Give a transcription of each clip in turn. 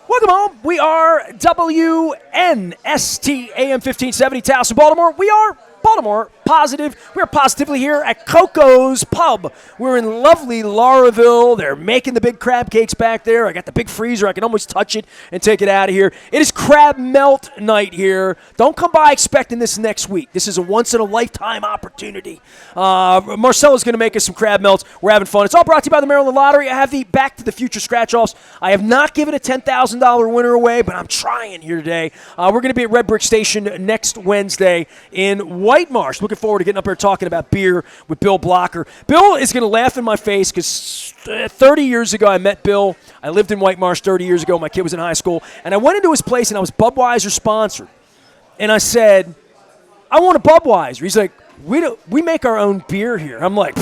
Welcome home. We are WNST AM 1570 Towson, Baltimore. We are Baltimore Positive. We're positively here at Coco's Pub. We're in lovely Lauraville. They're making the big crab cakes back there. I got the big freezer. I can almost touch it and take it out of here. It is crab melt night here. Don't come by expecting this next week. This is a once-in-a-lifetime opportunity. Marcella's going to make us some crab melts. We're having fun. It's all brought to you by the Maryland Lottery. I have the Back to the Future scratch-offs. I have not given a $10,000 winner away, but I'm trying here today. We're going to be at Red Brick Station next Wednesday in White Marsh. Looking forward to getting up here talking about beer with Bill Blocker. Bill is going to laugh in my face because 30 years ago I met Bill. I lived in White Marsh 30 years ago. My kid was in high school. And I went into his place, and I was Budweiser sponsored. And I said, I want a Budweiser. He's like, we make our own beer here. I'm like,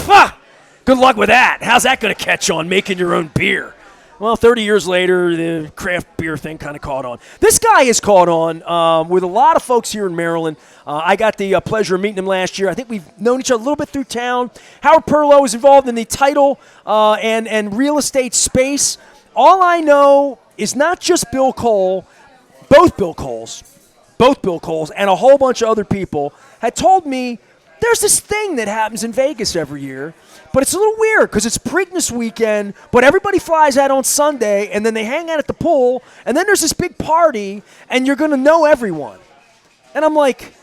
good luck with that. How's that going to catch on, making your own beer? Well, 30 years later, the craft beer thing kind of caught on. This guy has caught on with a lot of folks here in Maryland. I got the pleasure of meeting him last year. I think we've known each other a little bit through town. Howard Perlow is involved in the title and real estate space. All I know is not just Bill Cole, both Bill Coles, and a whole bunch of other people had told me there's this thing that happens in Vegas every year. But it's a little weird because it's Preakness weekend, but everybody flies out on Sunday, and then they hang out at the pool, and then there's this big party, and you're going to know everyone. And I'm like,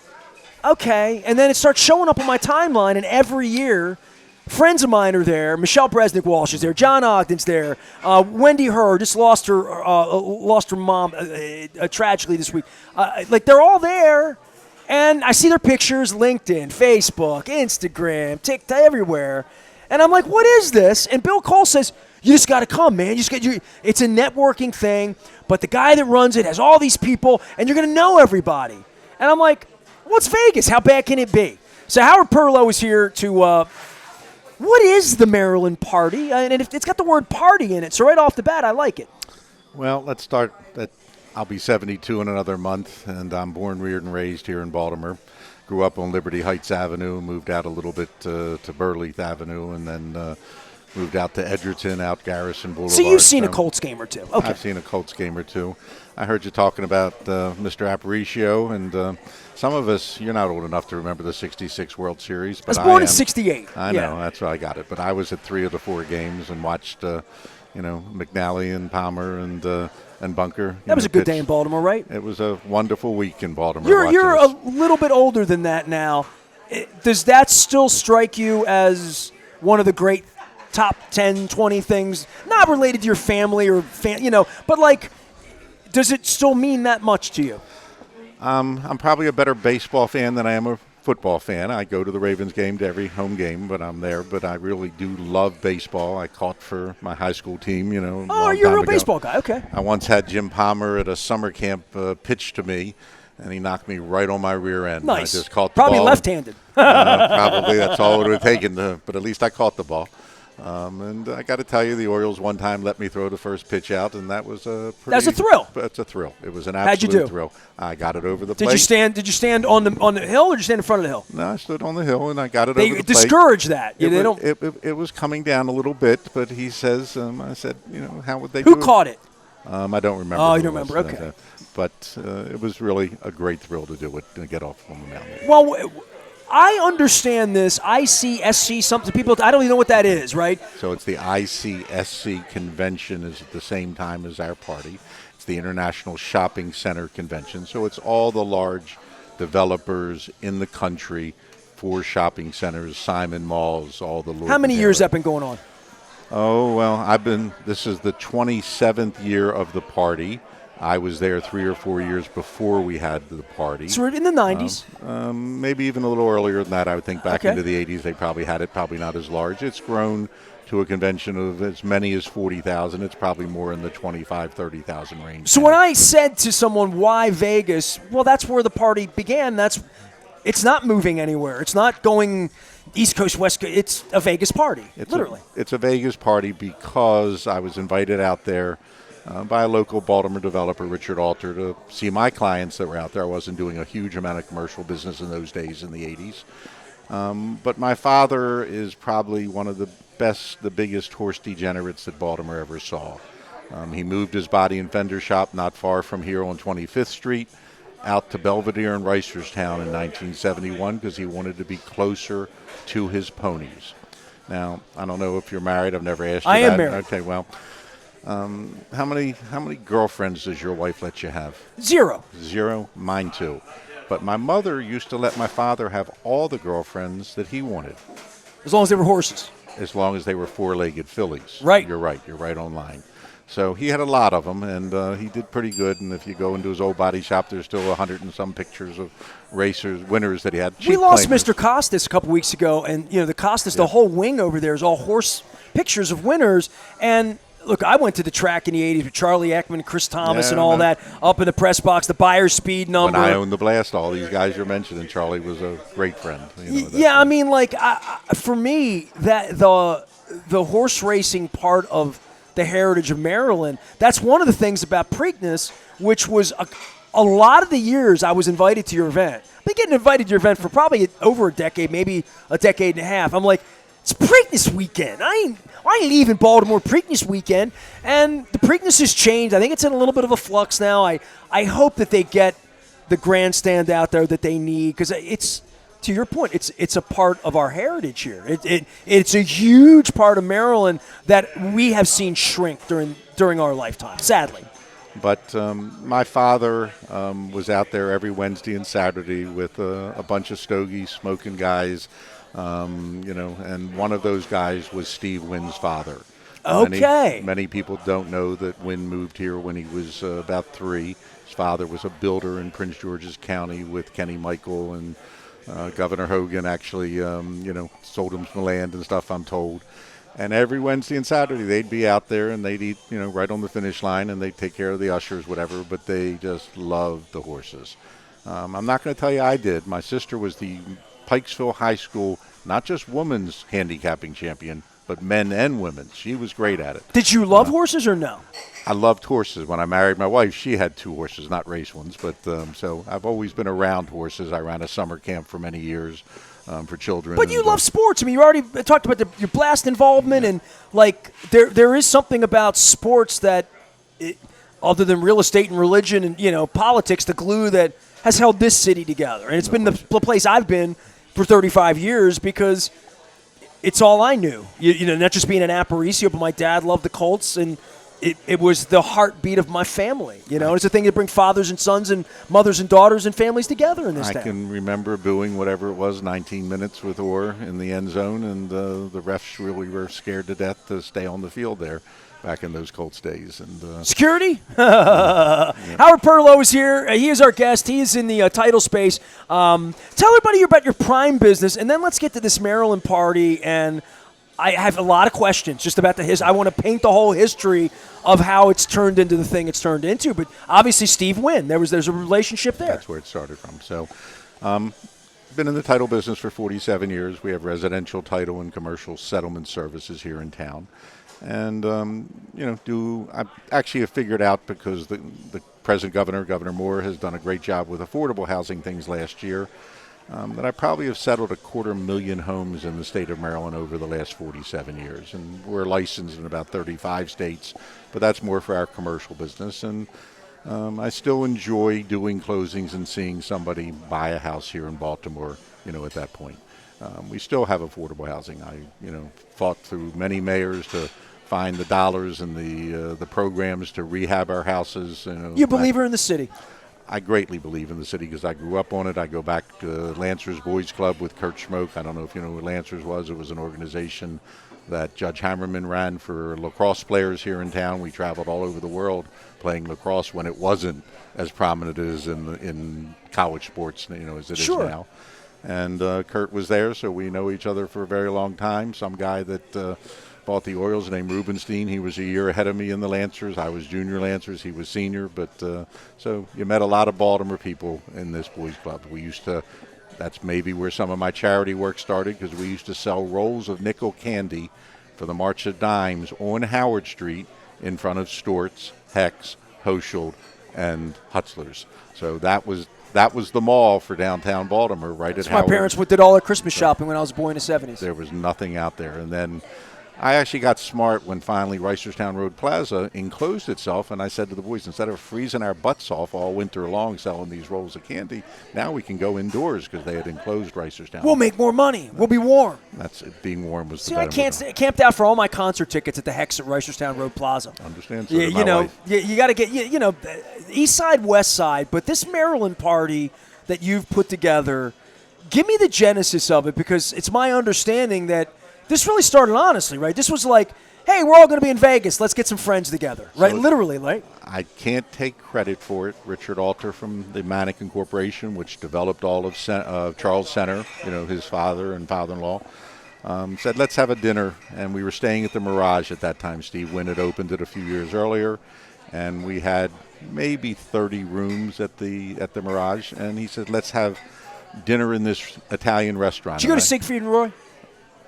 okay. And then it starts showing up on my timeline, and every year, friends of mine are there. Michelle Bresnick-Walsh is there. John Ogden's there. Wendy Herr just lost her mom tragically this week. They're all there, and I see their pictures, LinkedIn, Facebook, Instagram, TikTok, everywhere. And I'm like, what is this? And Bill Cole says, you just got to come, man. It's a networking thing, but the guy that runs it has all these people, and you're going to know everybody. And I'm like, well, it's Vegas. How bad can it be? So Howard Perlow is here to, what is the Maryland Party? And it's got the word party in it, so right off the bat, I like it. Well, let's start. I'll be 72 in another month, and I'm born, reared, and raised here in Baltimore. Grew up on Liberty Heights Avenue, moved out a little bit to Burleith Avenue, and then moved out to Edgerton, out Garrison Boulevard. So you've seen a Colts game or two. Okay. I've seen a Colts game or two. I heard you talking about Mr. Aparicio, and some of us, you're not old enough to remember the 66 World Series. But I was born in 68. I know, that's why I got it. But I was at 3 of the 4 games and watched, McNally and Palmer and Bunker. That was a good day in Baltimore, right? It was a wonderful week in Baltimore. You're a little bit older than that now. Does that still strike you as one of the great top 10, 20 things, not related to your family or but does it still mean that much to you? I'm probably a better baseball fan than I am a football fan. I go to the Ravens game, to every home game, but I'm there. But I really do love baseball. I caught for my high school team, Oh, you're a real baseball guy. Okay. I once had Jim Palmer at a summer camp pitch to me, and he knocked me right on my rear end. Nice. I just caught the probably ball. Left-handed. Probably. That's all it would have taken, but at least I caught the ball. And I got to tell you, the Orioles one time let me throw the first pitch out, and that was a pretty. That's a thrill. That's a thrill. It was an How'd you absolute do? thrill. I got it over the plate. Did you stand on the hill, or did you stand in front of the hill? No, I stood on the hill, and I got it they over the plate. They discourage that. It was coming down a little bit, but he says, I said, how would they Who do it? caught it? I don't remember. Oh, you don't remember? Okay. But it was really a great thrill to do it and get off on the mound. Well, I understand this ICSC something. People, I don't even know what that is, right? So it's the ICSC convention is at the same time as our party. It's the International Shopping Center Convention. So it's all the large developers in the country for shopping centers, Simon Malls, all the. How many years have been going on? Oh, well, this is the 27th year of the party. I was there 3 or 4 years before we had the party. So we're in the 90s? Maybe even a little earlier than that. I would think back into the 80s they probably had it, probably not as large. It's grown to a convention of as many as 40,000. It's probably more in the 25, 30,000 range. So when I said to someone, why Vegas? Well, that's where the party began. It's not moving anywhere. It's not going East Coast, West Coast. It's a Vegas party, literally. It's a Vegas party because I was invited out there by a local Baltimore developer, Richard Alter, to see my clients that were out there. I wasn't doing a huge amount of commercial business in those days in the 80s. But my father is probably one of the biggest horse degenerates that Baltimore ever saw. He moved his body and fender shop not far from here on 25th Street out to Belvedere and Reisterstown in 1971 because he wanted to be closer to his ponies. Now, I don't know if you're married. I've never asked you I that. am married. Okay, well, how many girlfriends does your wife let you have? 0. 0? Mine too. But my mother used to let my father have all the girlfriends that he wanted, As long as they were horses. as long as they were four-legged fillies. Right. You're right. You're right on line. So he had a lot of them, and he did pretty good. And if you go into his old body shop, there's still 100 and some pictures of winners that he had. We lost claimers. Mr. Costas a couple weeks ago, and the Costas, the whole wing over there is all horse pictures of winners. And look, I went to the track in the 80s with Charlie Ekman, Chris Thomas, and all that up in the press box, the Buyer's Speed number. When I owned the Blast, all these guys you're mentioning, Charlie was a great friend. I mean, like, for me, that the horse racing part of the heritage of Maryland, that's one of the things about Preakness, which was a lot of the years I was invited to your event. I've been getting invited to your event for probably over a decade, maybe a decade and a half. I'm like, it's Preakness weekend. I ain't leaving Baltimore Preakness weekend. And the Preakness has changed. I think it's in a little bit of a flux now. I hope that they get the grandstand out there that they need, because it's, to your point, it's a part of our heritage here. It's a huge part of Maryland that we have seen shrink during our lifetime, sadly. But my father was out there every Wednesday and Saturday with a bunch of stogies, smoking guys, and one of those guys was Steve Wynn's father. Okay. Many people don't know that Wynn moved here when he was about 3. His father was a builder in Prince George's County with Kenny Michael, and Governor Hogan actually, sold him some land and stuff, I'm told. And every Wednesday and Saturday, they'd be out there and they'd eat, right on the finish line, and they'd take care of the ushers, whatever, but they just loved the horses. I'm not going to tell you I did. My sister was the Pikesville High School, not just women's handicapping champion, but men and women's. She was great at it. Did you love horses or no? I loved horses. When I married my wife, she had 2 horses, not race ones, but so I've always been around horses. I ran a summer camp for many years for children. But you love sports. I mean, you already talked about your Blast involvement, and like there is something about sports that, other than real estate and religion and politics, the glue that has held this city together. And it's been the place I've been for 35 years because it's all I knew. Not just being an Aparicio, but my dad loved the Colts, and it was the heartbeat of my family. It's a thing that bring fathers and sons and mothers and daughters and families together in this town. I can remember booing whatever it was, 19 minutes with Orr in the end zone, and the refs really were scared to death to stay on the field there back in those Colts days. And security? Howard Perlow is here. He is our guest. He is in the title space. Tell everybody about your prime business, and then let's get to this Maryland party. And I have a lot of questions just about I want to paint the whole history of how it's turned into the thing it's turned into. But obviously, Steve Wynn, there's a relationship there. That's where it started from. So, been in the title business for 47 years. We have residential title and commercial settlement services here in town. And, I actually have figured out, because the present governor, Governor Moore, has done a great job with affordable housing things last year, that I probably have settled 250,000 homes in the state of Maryland over the last 47 years. And we're licensed in about 35 states, but that's more for our commercial business. And I still enjoy doing closings and seeing somebody buy a house here in Baltimore, at that point. We still have affordable housing. I, fought through many mayors to find the dollars and the programs to rehab our houses. You believe in the city? I greatly believe in the city because I grew up on it. I go back to Lancers Boys Club with Kurt Schmoke. I don't know if you know what Lancers was. It was an organization that Judge Hammerman ran for lacrosse players here in town. We traveled all over the world playing lacrosse when it wasn't as prominent as in college sports, as it is now. And Kurt was there, so we know each other for a very long time. Some guy that bought the Orioles named Rubenstein. He was a year ahead of me in the Lancers. I was junior Lancers. He was senior. But so you met a lot of Baltimore people in this boys club. We used to, that's maybe where some of my charity work started, because we used to sell rolls of nickel candy for the March of Dimes on Howard Street in front of Stort's, Heck's, Hochschild, and Hutzler's. So that was the mall for downtown Baltimore, right at Howard. My parents did all their Christmas shopping when I was a boy in the 70s. There was nothing out there. And then I actually got smart when finally Reisterstown Road Plaza enclosed itself, and I said to the boys, instead of freezing our butts off all winter long selling these rolls of candy, now we can go indoors because they had enclosed Reisterstown. We'll make more money. We'll be warm. That's being warm was See, the I camped out for all my concert tickets at the Hex at Reisterstown Road Plaza. Understand? So Yeah, did my wife. you got to get East Side, West Side, but this Maryland party that you've put together, give me the genesis of it, because it's my understanding that this really started honestly, right? This was like, hey, we're all going to be in Vegas. Let's get some friends together, right? So Literally, right? I can't take credit for it. Richard Alter from the Mannequin Corporation, which developed all of Charles Center, his father and father-in-law, said, let's have a dinner. And we were staying at the Mirage at that time. Steve Wynn had opened it a few years earlier. And we had maybe 30 rooms at the Mirage. And he said, let's have dinner in this Italian restaurant. Did you go to Siegfried and Roy?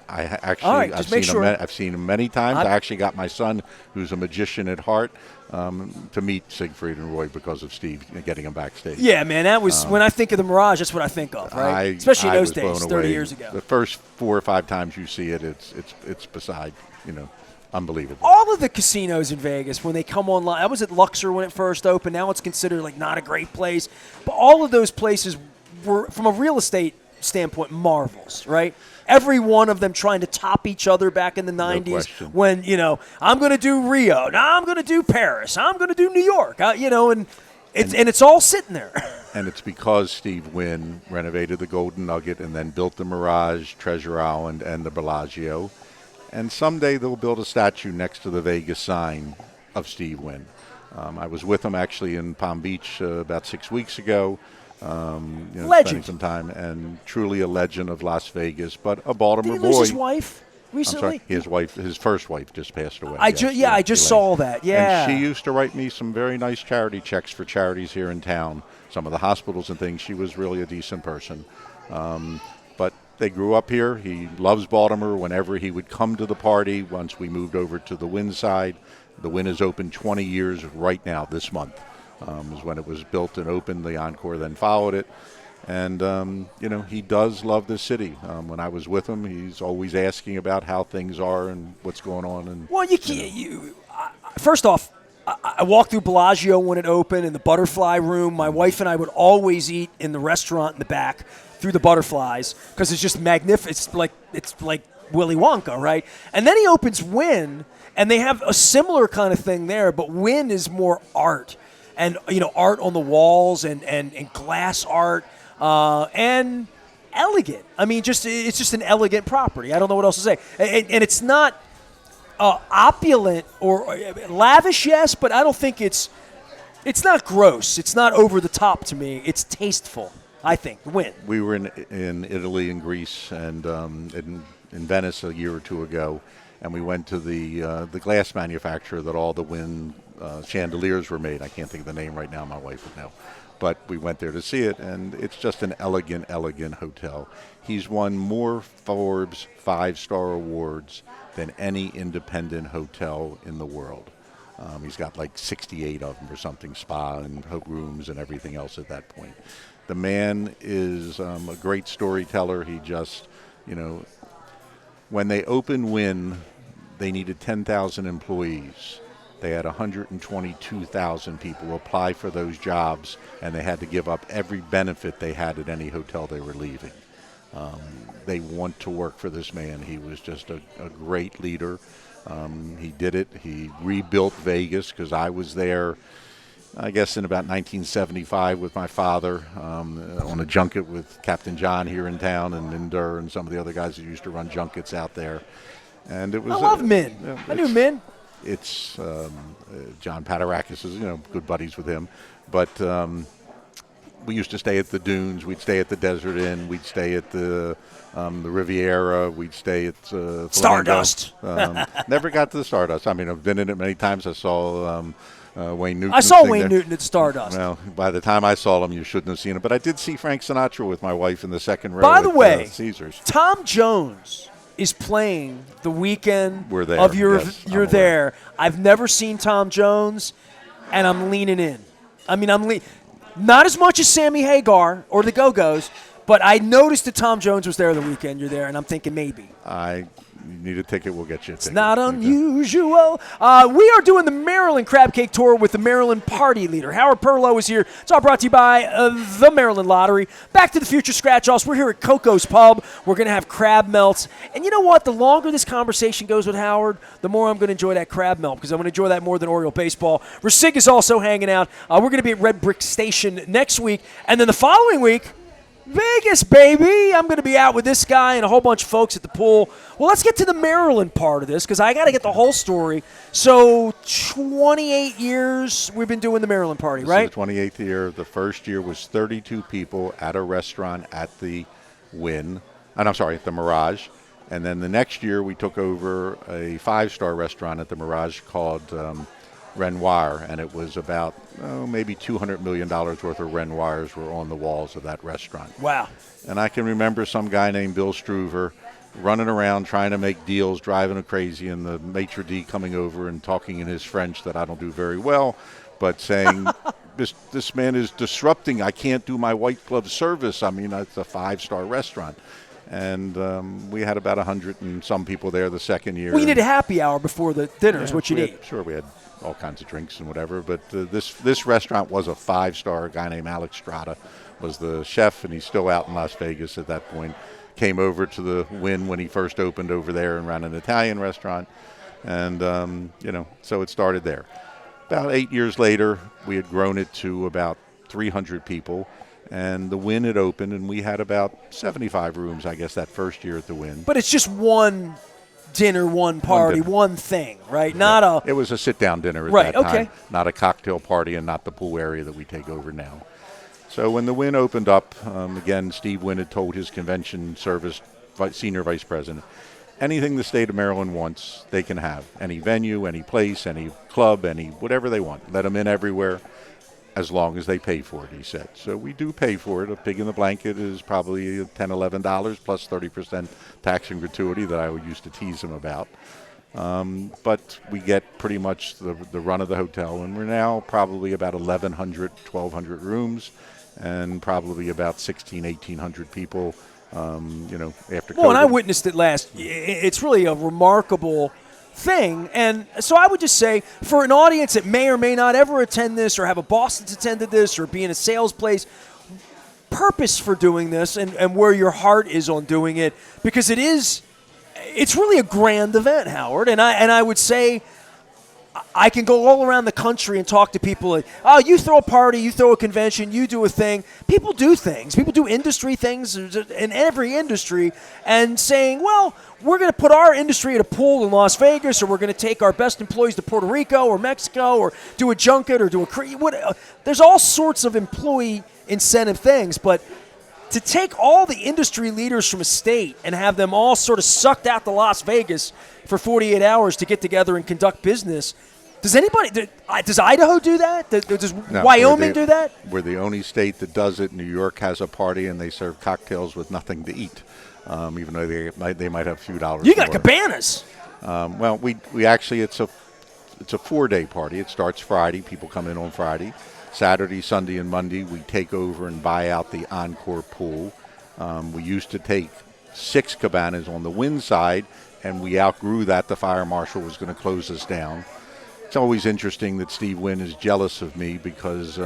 I've seen him many times. I actually got my son, who's a magician at heart, to meet Siegfried and Roy because of Steve getting him backstage. Yeah, man, that was when I think of the Mirage. That's what I think of, right? Especially in those days, 30 years ago. The first 4 or 5 times you see it, it's beside, unbelievable. All of the casinos in Vegas, when they come online, I was at Luxor when it first opened. Now it's considered like not a great place, but all of those places were, from a real estate standpoint, marvels, right? Every one of them trying to top each other back in the 90s when, I'm going to do Rio, now I'm going to do Paris, I'm going to do New York, and it's all sitting there. And it's because Steve Wynn renovated the Golden Nugget and then built the Mirage, Treasure Island, and the Bellagio. And someday they'll build a statue next to the Vegas sign of Steve Wynn. I was with him actually in Palm Beach about 6 weeks ago. Spending some time, and truly a legend of Las Vegas, but a Baltimore boy. Did he lose his wife recently? I'm sorry, his first wife just passed away. I just saw that. Yeah, and she used to write me some very nice charity checks for charities here in town, some of the hospitals and things. She was really a decent person, but they grew up here. He loves Baltimore. Whenever he would come to the party, once we moved over to the Wynn side, the Wynn is open 20 years right now this month. Is when it was built and opened. The Encore then followed it. And, he does love this city. When I was with him, he's always asking about how things are and what's going on. And well, you can't. First off, I walked through Bellagio when it opened in the Butterfly Room. My wife and I would always eat in the restaurant in the back through the Butterflies because it's just magnificent. It's like Willy Wonka, right? And then he opens Wynn, and they have a similar kind of thing there, but Wynn is more art. And, art on the walls and glass art and elegant. I mean, it's just an elegant property. I don't know what else to say. And it's not opulent or lavish, yes, but I don't think it's not gross. It's not over the top to me. It's tasteful, I think. Wynn. We were in Italy and Greece and in Venice a year or two ago, and we went to the glass manufacturer that all the Wynn chandeliers were made. I can't think of the name right now. My wife would know. But we went there to see it, and it's just an elegant hotel. He's won more Forbes 5-star awards than any independent hotel in the world. He's got like 68 of them or something, spa and rooms and everything else at that point. The man is a great storyteller. He just, when they opened Wynn, they needed 10,000 employees. They had 122,000 people apply for those jobs, and they had to give up every benefit they had at any hotel they were leaving. They want to work for this man. He was just a great leader. He did it. He rebuilt Vegas because I was there, I guess, in about 1975 with my father on a junket with Captain John here in town and Linder and some of the other guys that used to run junkets out there. And it was. I love Min. I knew Min. It's John Padarakis is good buddies with him, but we used to stay at the Dunes. We'd stay at the Desert Inn. We'd stay at the Riviera. We'd stay at Stardust. Never got to the Stardust. I mean, I've been in it many times. I saw Wayne Newton. I saw Wayne Newton at Stardust. Well, by the time I saw him, you shouldn't have seen it. But I did see Frank Sinatra with my wife in the second row. By the way, Caesars. Tom Jones is playing the weekend We're there. of You're there. I've never seen Tom Jones, and I'm leaning in. I mean, not as much as Sammy Hagar or the Go-Go's, but I noticed that Tom Jones was there the weekend you're there, and I'm thinking maybe. You need a ticket, we'll get you a ticket. It's not unusual. We are doing the Maryland Crab Cake Tour with the Maryland Party leader. Howard Perlow is here. It's all brought to you by the Maryland Lottery. Back to the Future Scratch-Offs. We're here at Coco's Pub. We're going to have crab melts. And you know what? The longer this conversation goes with Howard, the more I'm going to enjoy that crab melt because I'm going to enjoy that more than Oriole baseball. Rasig is also hanging out. We're going to be at Red Brick Station next week. And then the following week, Vegas, baby. I'm going to be out with this guy and a whole bunch of folks at the pool. Well, let's get to the Maryland part of this because I got to get the whole story. So 28 years we've been doing the Maryland Party, right? This is the 28th year. The first year was 32 people at a restaurant at the Wynn. And I'm sorry, at the Mirage. And then the next year we took over a 5-star restaurant at the Mirage called Renoir, and it was about maybe $200 million worth of Renoirs were on the walls of that restaurant. Wow. And I can remember some guy named Bill Struver running around trying to make deals, driving him crazy, and the maitre d' coming over and talking in his French that I don't do very well, but saying, this man is disrupting. I can't do my white glove service. I mean, it's a 5-star restaurant. And we had about 100 and some people there the second year. Well, you did a happy hour before the dinner is what you need. Sure, we had all kinds of drinks and whatever. But this restaurant was a 5-star. A guy named Alex Strada was the chef, and he's still out in Las Vegas at that point. Came over to the Wynn when he first opened over there and ran an Italian restaurant. And, so it started there. About 8 years later, we had grown it to about 300 people. And the Wynn had opened, and we had about 75 rooms, I guess, that first year at the Wynn. But it's just one dinner, one party, one thing, right? Yeah. Not a... It was a sit-down dinner at right, that time. Okay. Not a cocktail party and not the pool area that we take over now. So when the Wynn opened up, again, Steve Wynn had told his convention service senior vice president, anything the state of Maryland wants, they can have. Any venue, any place, any club, any whatever they want. Let them in everywhere. As long as they pay for it, he said. So we do pay for it. A pig in the blanket is probably $10, $11 plus 30% tax and gratuity that I used to tease him about. But we get pretty much the run of the hotel, and we're now probably about 1,100, 1,200 rooms, and probably about 1,800 people, after COVID. Well, and I witnessed it last. It's really a remarkable thing. And so I would just say for an audience that may or may not ever attend this or have a boss that's attended this or be in a sales place, purpose for doing this and where your heart is on doing it, because it's really a grand event, Howard. And I would say I can go all around the country and talk to people like, oh, you throw a party, you throw a convention, you do a thing. People do things. People do industry things in every industry, and saying, well, we're going to put our industry at a pool in Las Vegas, or we're going to take our best employees to Puerto Rico or Mexico, or do a junket or do a there's all sorts of employee incentive things, but to take all the industry leaders from a state and have them all sort of sucked out to Las Vegas for 48 hours to get together and conduct business. Does Idaho do that? Does Wyoming do that? We're the only state that does it. New York has a party, and they serve cocktails with nothing to eat, even though they might have a few dollars. You got cabanas. Well, we actually, it's a 4-day party. It starts Friday. People come in on Friday. Saturday, Sunday, and Monday, we take over and buy out the Encore pool. We used to take 6 cabanas on the Wynn side, and we outgrew that. The fire marshal was going to close us down. It's always interesting that Steve Wynn is jealous of me because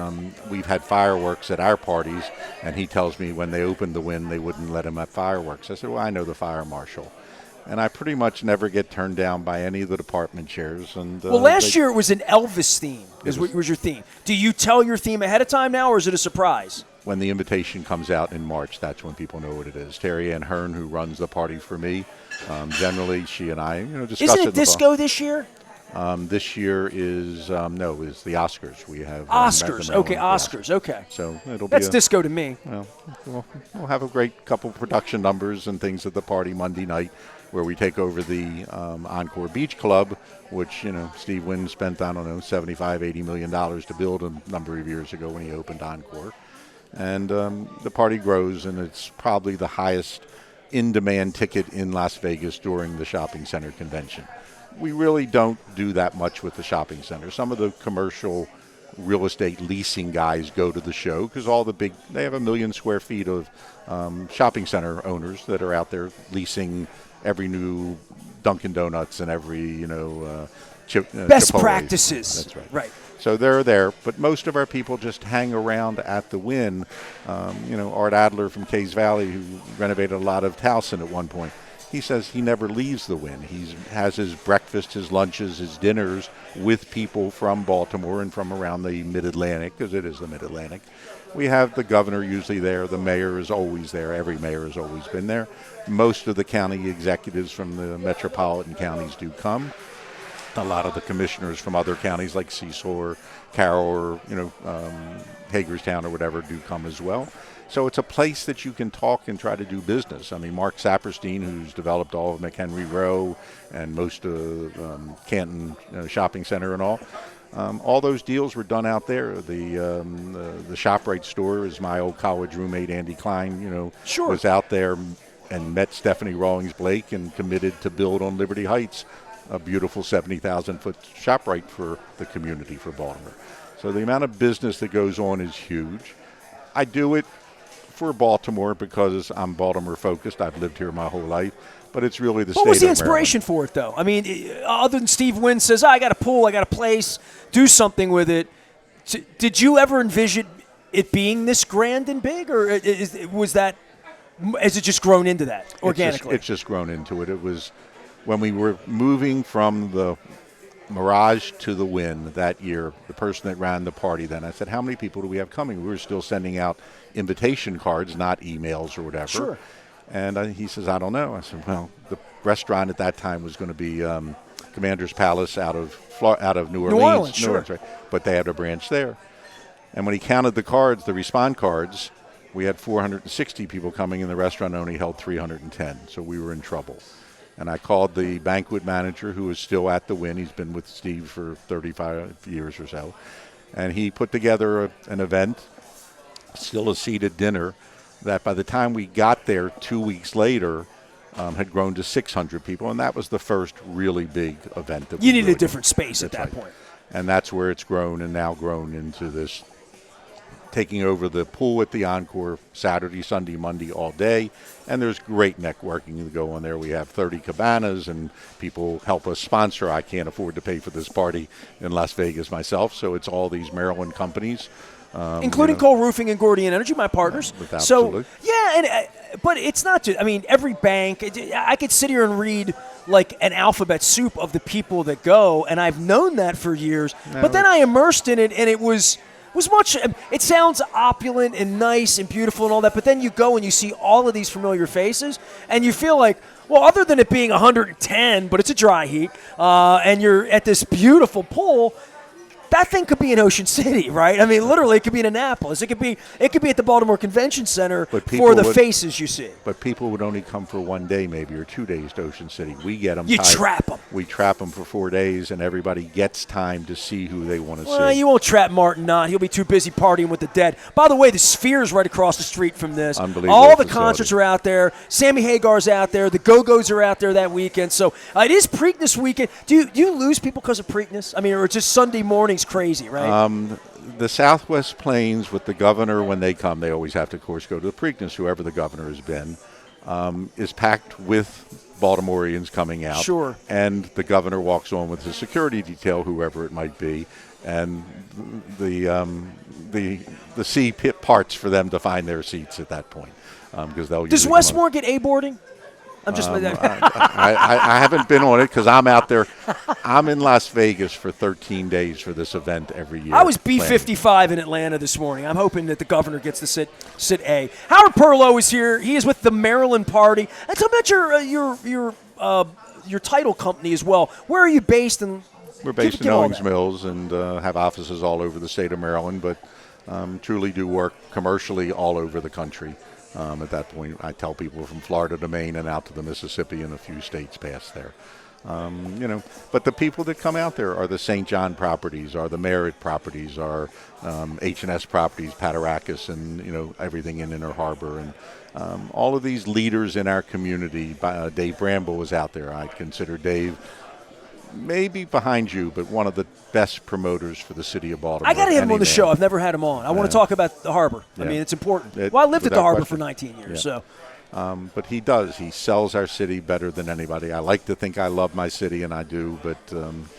we've had fireworks at our parties, and he tells me when they opened the Wynn, they wouldn't let him have fireworks. I said, well, I know the fire marshal. And I pretty much never get turned down by any of the department chairs. And well, last year it was an Elvis theme. Was your theme? Do you tell your theme ahead of time now, or is it a surprise? When the invitation comes out in March, that's when people know what it is. Terry Ann Hearn, who runs the party for me, generally she and I, discuss it. Isn't it disco this year? This year is the Oscars. We have Oscars. Okay, Oscars. Okay. So that's disco to me. Well, we'll have a great couple production numbers and things at the party Monday night, where we take over the Encore Beach Club, which Steve Wynn spent $75-80 million to build a number of years ago when he opened Encore, and the party grows, and it's probably the highest in-demand ticket in Las Vegas during the shopping center convention. We really don't do that much with the shopping center. Some of the commercial real estate leasing guys go to the show because they have 1 million square feet of shopping center owners that are out there leasing every new Dunkin' Donuts and every Best Chipotle. practices. That's right. Right. So they're there, but most of our people just hang around at the Wynn. Art Adler from Cays Valley, who renovated a lot of Towson at one point, he says he never leaves the Wynn. He has his breakfast, his lunches, his dinners with people from Baltimore and from around the Mid-Atlantic, because it is the Mid-Atlantic. We have the governor usually there. The mayor is always there. Every mayor has always been there. Most of the county executives from the metropolitan counties do come. A lot of the commissioners from other counties like Cecil or Carroll or Hagerstown or whatever do come as well. So it's a place that you can talk and try to do business. I mean, Mark Saperstein, who's developed all of McHenry Row and most of Canton Shopping Center and all those deals were done out there. The ShopRite store is my old college roommate Andy Klein. Sure. Was out there and met Stephanie Rawlings Blake and committed to build on Liberty Heights a beautiful 70,000-foot ShopRite for the community for Baltimore. So the amount of business that goes on is huge. I do it for Baltimore because I'm Baltimore focused. I've lived here my whole life, but it's really the state of What was the Maryland. inspiration for it, though? I mean, other than Steve Wynn says, I got a pool, I got a place, do something with it. Did you ever envision it being this grand and big, or has it just grown into that organically? It's just grown into it. It was when we were moving from the Mirage to the Wynn that year, the person that ran the party then, I said, how many people do we have coming? We were still sending out invitation cards, not emails or whatever. Sure. And he says, I don't know. I said, well, the restaurant at that time was going to be Commander's Palace out of New Orleans. New Orleans, sure. Right. But they had a branch there. And when he counted the cards, the respond cards, we had 460 people coming, and the restaurant only held 310. So we were in trouble. And I called the banquet manager, who is still at the Wynn. He's been with Steve for 35 years or so. And he put together an event, still a seated dinner, that by the time we got there 2 weeks later had grown to 600 people. And that was the first really big event. That you needed really a different space at that right. point. And that's where it's grown and now grown into this, taking over the pool at the Encore Saturday, Sunday, Monday, all day. And there's great networking to go on there. We have 30 cabanas, and people help us sponsor. I can't afford to pay for this party in Las Vegas myself, so it's all these Maryland companies. Including Cole Roofing and Gordian Energy, my partners. Absolutely. So, yeah, but it's not just, I mean, every bank, I could sit here and read like an alphabet soup of the people that go, and I've known that for years. No, but then I immersed in it, and it was much. It sounds opulent and nice and beautiful and all that, but then you go and you see all of these familiar faces, and you feel like, well, other than it being 110, but it's a dry heat, and you're at this beautiful pool. That thing could be in Ocean City, right? I mean, literally, it could be in Annapolis. It could be at the Baltimore Convention Center for the faces you see. But people would only come for 1 day, maybe, or 2 days to Ocean City. We get them. You trap them. We trap them for 4 days, and everybody gets time to see who they want to see. Well, you won't trap Martin Knott. He'll be too busy partying with the dead. By the way, the Sphere's right across the street from this. Unbelievable. All the concerts are out there. Sammy Hagar's out there. The Go-Go's are out there that weekend. So it is Preakness weekend. Do you lose people because of Preakness? I mean, or just Sunday morning's crazy, right? The Southwest Plains with the governor, when they come, they always have to, of course, go to the Preakness, whoever the governor has been, is packed with Baltimoreans coming out. Sure. And the governor walks on with his security detail, whoever it might be, and the sea pit parts for them to find their seats at that point. Because they'll Does Westmore get A boarding? I'm just. I haven't been on it because I'm out there. I'm in Las Vegas for 13 days for this event every year. I was B55 in Atlanta this morning. I'm hoping that the governor gets to sit A. Howard Perlow is here. He is with the Maryland Party. And tell me about your title company as well. Where are you based? We're based in Owings Mills and have offices all over the state of Maryland, but truly do work commercially all over the country. At that point, I tell people from Florida to Maine and out to the Mississippi and a few states past there. But the people that come out there are the St. John properties, are the Merritt properties, are H&S properties, Pataracus, and everything in Inner Harbor, and all of these leaders in our community. Dave Bramble was out there. I consider Dave maybe behind you, but one of the best promoters for the city of Baltimore. I got to have him on the show. I've never had him on. I want to talk about the harbor. I mean, it's important. I lived at the harbor for 19 years. So, But he does. He sells our city better than anybody. I like to think I love my city, and I do, but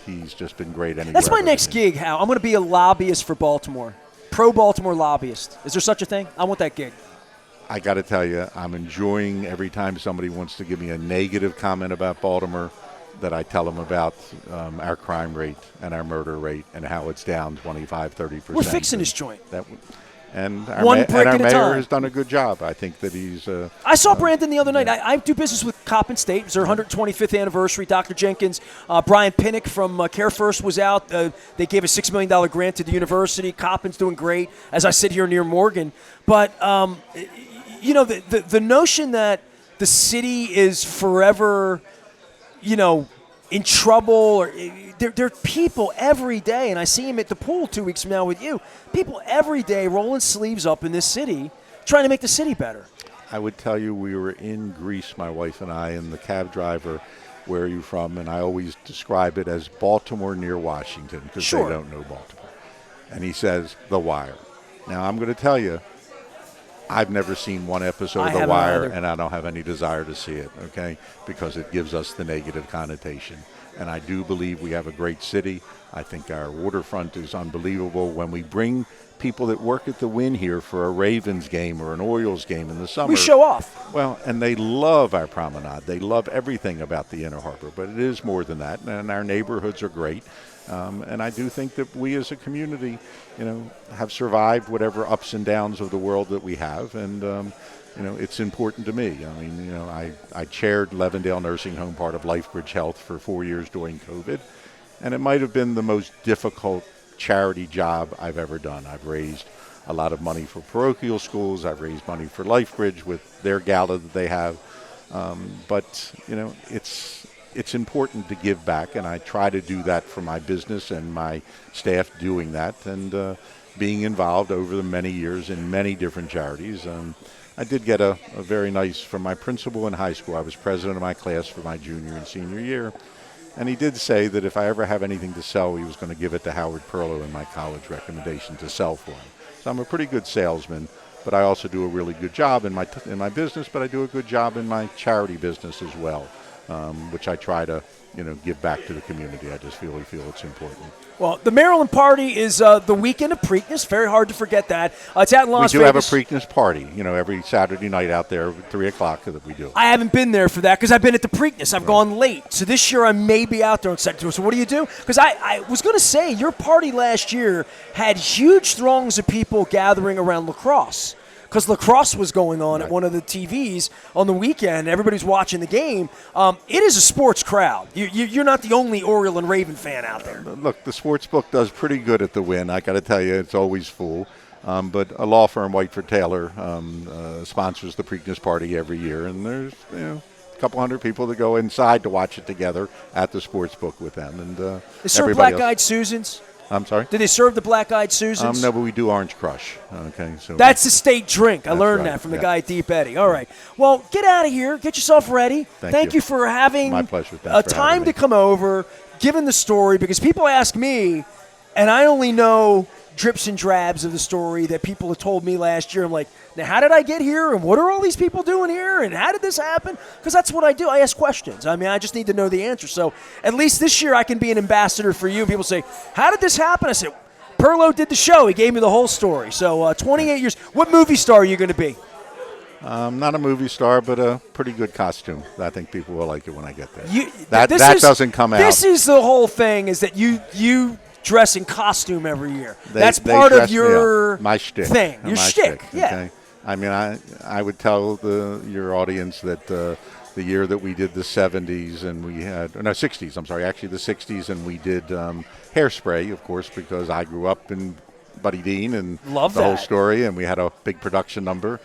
he's just been great anywhere. That's my next gig, Hal. I'm going to be a lobbyist for Baltimore. Pro-Baltimore lobbyist. Is there such a thing? I want that gig. I got to tell you, I'm enjoying every time somebody wants to give me a negative comment about Baltimore that I tell them about our crime rate and our murder rate and how it's down 25, 30%. We're fixing this joint. And our One brick at a mayor time. has done a good job. I think that he's. I saw Brandon the other night. I do business with Coppin State. It was their 125th anniversary. Dr. Jenkins, Brian Pinnock from Care First was out. They gave a $6 million grant to the university. Coppin's doing great, as I sit here near Morgan. But, the notion that the city is forever, in trouble or there are people every day, and I see him at the pool 2 weeks from now with you, people every day rolling sleeves up in this city trying to make the city better. I would tell you we were in Greece, my wife and I, and the cab driver, where are you from? And I always describe it as Baltimore near Washington because Sure. they don't know Baltimore. And he says, The Wire. Now, I'm going to tell you, I've never seen one episode of The Wire, and I don't have any desire to see it, okay, because it gives us the negative connotation. And I do believe we have a great city. I think our waterfront is unbelievable. When we bring people that work at the Wynn here for a Ravens game or an Orioles game in the summer. We show off. Well, and they love our promenade. They love everything about the Inner Harbor, but it is more than that, and our neighborhoods are great. And I do think that we as a community, have survived whatever ups and downs of the world that we have. And, it's important to me. I mean, I chaired Levendale Nursing Home, part of LifeBridge Health, for 4 years during COVID. And it might have been the most difficult charity job I've ever done. I've raised a lot of money for parochial schools. I've raised money for LifeBridge with their gala that they have. But it's important to give back, and I try to do that for my business and my staff doing that, and being involved over the many years in many different charities. I did get a very nice, from my principal in high school. I was president of my class for my junior and senior year, and he did say that if I ever have anything to sell, he was going to give it to Howard Perlow in my college recommendation to sell for him. So I'm a pretty good salesman, but I also do a really good job in my business, but I do a good job in my charity business as well. Which I try to, give back to the community. I just really feel it's important. Well, the Maryland Party is the weekend of Preakness. Very hard to forget that. It's out in Las Vegas. We do have a Preakness party, every Saturday night out there at 3 o'clock that we do. I haven't been there for that because I've been at the Preakness. I've gone late. So this year I may be out there on Saturday. So what do you do? Because I was going to say your party last year had huge throngs of people gathering around lacrosse. Because lacrosse was going on at one of the TVs on the weekend. Everybody's watching the game. It is a sports crowd. You're not the only Oriole and Raven fan out there. Look, the sports book does pretty good at the Wynn. I got to tell you, it's always full. But a law firm, Whiteford Taylor, sponsors the Preakness party every year. And there's a couple hundred people that go inside to watch it together at the sports book with them. And they serve black-eyed Susans. I'm sorry? Do they serve the Black-Eyed Susans? No, but we do Orange Crush. Okay, so that's the state drink. I learned right. that from the guy at Deep Eddy. All right. Well, get out of here. Get yourself ready. Thank you for having my pleasure. a time to come over, given the story, because people ask me, and I only know drips and drabs of the story that people have told me last year. I'm like, now how did I get here, and what are all these people doing here, and how did this happen? Because that's what I do. I ask questions. I mean, I just need to know the answer. So at least this year I can be an ambassador for you. People say, how did this happen? I said, Perlow did the show. He gave me the whole story. So 28 years. What movie star are you going to be? Not a movie star, but a pretty good costume. I think people will like it when I get there. That doesn't come out. This is the whole thing, is that you dress in costume every year. That's part of your my shtick. Thing. Your shtick, yeah. Okay? I mean, I would tell your audience that the year that we did the 70s and we had, no, 60s, I'm sorry, actually the 60s, and we did Hairspray, of course, because I grew up in Buddy Dean and Love the that. whole story, and we had a big production number.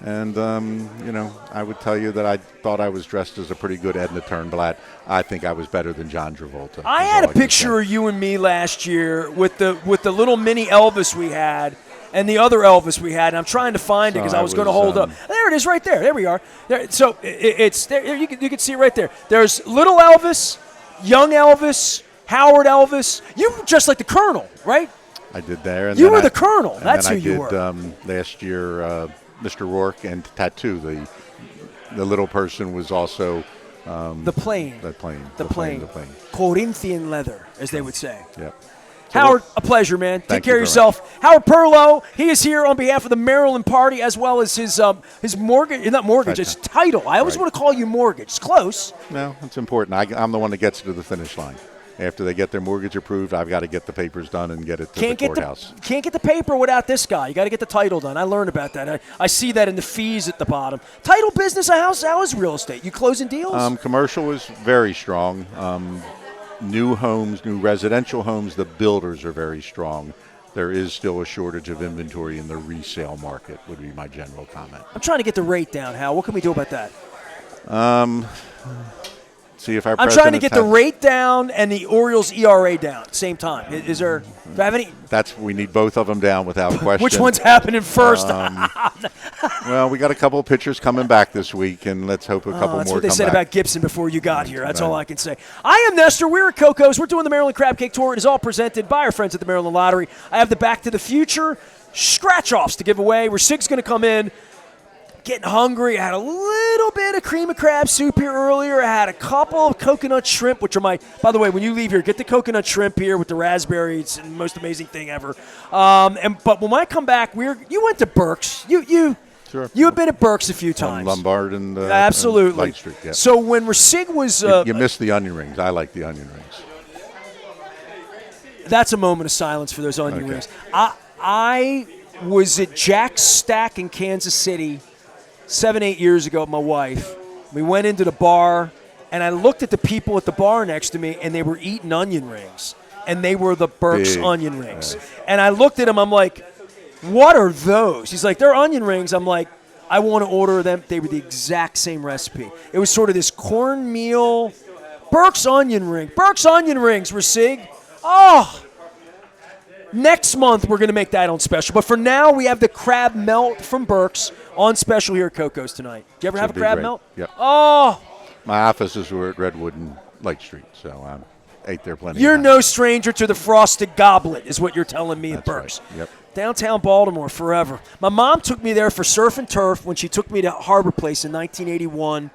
And, I would tell you that I thought I was dressed as a pretty good Edna Turnblatt. I think I was better than John Travolta. I had a picture of you and me last year with the little mini Elvis we had and the other Elvis we had. And I'm trying to find it because I was going to hold up. There it is right there. There we are. There, so it's there. You can see it right there. There's little Elvis, young Elvis, Howard Elvis. You were just like the Colonel, right? I did there. And you were the Colonel. That's who you were. Last year, Mr. Rourke and Tattoo, the little person was also the plane. the plane. The plane. Corinthian leather, as they would say. Yep. Howard, a pleasure, man. Take Thank care you of very yourself. Howard Perlow, he is here on behalf of the Maryland Party, as well as his mortgage, not mortgage, his title. I always want to call you mortgage. It's close. No, it's important. I'm the one that gets to the finish line. After they get their mortgage approved, I've got to get the papers done and get it to the courthouse. Can't get the paper without this guy. You got to get the title done. I learned about that. I see that in the fees at the bottom. Title business, how is real estate? You closing deals? Commercial is very strong. New homes, new residential homes, the builders are very strong. There is still a shortage of inventory in the resale market, would be my general comment. I'm trying to get the rate down, Hal. What can we do about that? See if our I'm trying to get the rate down and the Orioles ERA down at the same time. Is there? Do I have any? We need both of them down without question. Which one's happening first? Well, we got a couple of pitchers coming back this week, and let's hope a couple more come back. That's what they said about Gibson before you got here. That's all I can say. I am Nestor. We're at Coco's. We're doing the Maryland Crab Cake Tour. It is all presented by our friends at the Maryland Lottery. I have the Back to the Future scratch-offs to give away, where Sig's going to come in. Getting hungry. I had a little bit of cream of crab soup here earlier. I had a couple of coconut shrimp, which are by the way, when you leave here, get the coconut shrimp here with the raspberry. It's the most amazing thing ever. But when I come back, you went to Burke's. Sure. You have been at Burke's a few times. On Lombard and absolutely. And Light Street, yeah. So when Rasig was... you missed the onion rings. I like the onion rings. That's a moment of silence for those onion rings. I was at Jack's Stack in Kansas City 7-8 years ago with my wife. We went into the bar, and I looked at the people at the bar next to me, and they were eating onion rings. And they were the Burke's onion rings. And I looked at them, I'm like, what are those? He's like, they're onion rings. I'm like, I want to order them. They were the exact same recipe. It was sort of this cornmeal, Burke's onion ring. Burke's onion rings, Rasig. Oh! Next month, we're going to make that on special. But for now, we have the crab melt from Burke's on special here at Coco's tonight. Do you ever have a crab melt? Yep. Oh! My offices were at Redwood and Light Street, so I ate there plenty. You're no stranger to the frosted goblet, is what you're telling me at Burke's. Right. Yep. Downtown Baltimore forever. My mom took me there for surf and turf when she took me to Harbor Place in 1981.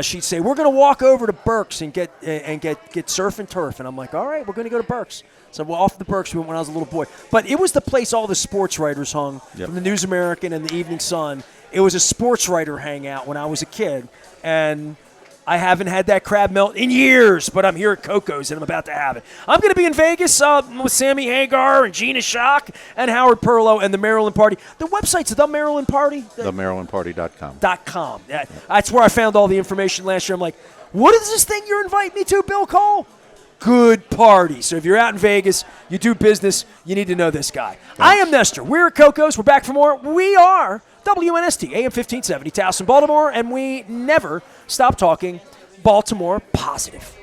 She'd say, we're going to walk over to Burke's and get surf and turf. And I'm like, all right, we're going to go to Burke's. So off the Burke's we went when I was a little boy. But it was the place all the sports writers hung, from the News American and the Evening Sun. It was a sports writer hangout when I was a kid. And I haven't had that crab melt in years, but I'm here at Coco's and I'm about to have it. I'm going to be in Vegas with Sammy Hagar and Gina Schock and Howard Perlow and the Maryland Party. The website's The Maryland Party? TheMarylandParty.com. That's where I found all the information last year. I'm like, what is this thing you're inviting me to, Bill Cole? Good party. So if you're out in Vegas, you do business, you need to know this guy. Thanks. I am Nestor. We're at Coco's. We're back for more. We are WNST, AM 1570, Towson, Baltimore, and we never stop talking Baltimore positive.